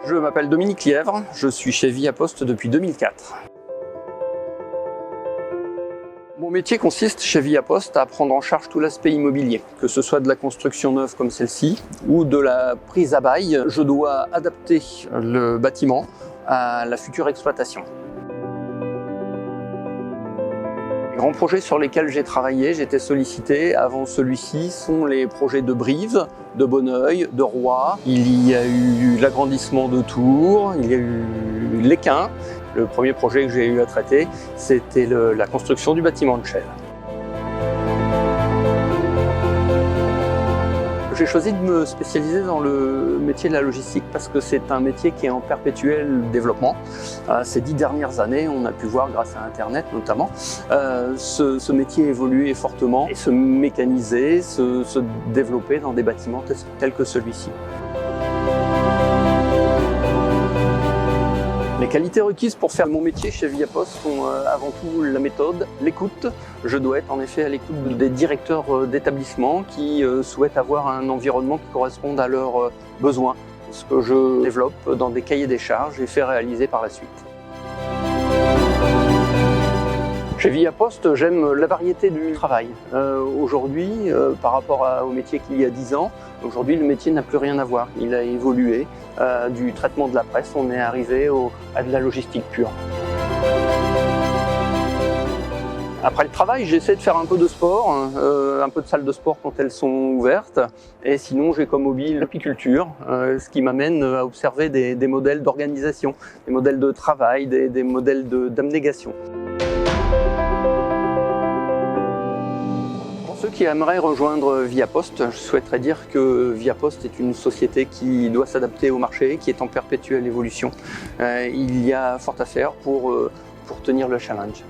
Je m'appelle Dominique Lièvre, je suis chez Viapost depuis 2004. Mon métier consiste chez Viapost à prendre en charge tout l'aspect immobilier, que ce soit de la construction neuve comme celle-ci ou de la prise à bail. Je dois adapter le bâtiment à la future exploitation. Les grands projets sur lesquels j'ai travaillé, j'ai été sollicité avant celui-ci sont les projets de Brive, de Bonneuil, de Roye. Il y a eu l'agrandissement de Tours, il y a eu l'Équin. Le premier projet que j'ai eu à traiter, c'était la construction du bâtiment de Chelles. J'ai choisi de me spécialiser dans le métier de la logistique parce que c'est un métier qui est en perpétuel développement. Ces 10 dernières années, on a pu voir, grâce à Internet notamment, ce métier évoluer fortement et se mécaniser, se développer dans des bâtiments tels que celui-ci. Les qualités requises pour faire mon métier chez Viapost sont avant tout la méthode, l'écoute. Je dois être en effet à l'écoute des directeurs d'établissement qui souhaitent avoir un environnement qui corresponde à leurs besoins, ce que je développe dans des cahiers des charges et fais réaliser par la suite. Chez Viapost, j'aime la variété du travail. Aujourd'hui, par rapport au métier qu'il y a 10 ans, aujourd'hui le métier n'a plus rien à voir. Il a évolué. Du traitement de la presse, on est arrivé à de la logistique pure. Après le travail, j'essaie de faire un peu de sport, un peu de salles de sport quand elles sont ouvertes. Et sinon, j'ai comme hobby l'apiculture, ce qui m'amène à observer des modèles d'organisation, des modèles de travail, des modèles d'abnégation. Pour ceux qui aimeraient rejoindre Viapost, je souhaiterais dire que Viapost est une société qui doit s'adapter au marché, qui est en perpétuelle évolution. Il y a fort à faire pour tenir le challenge.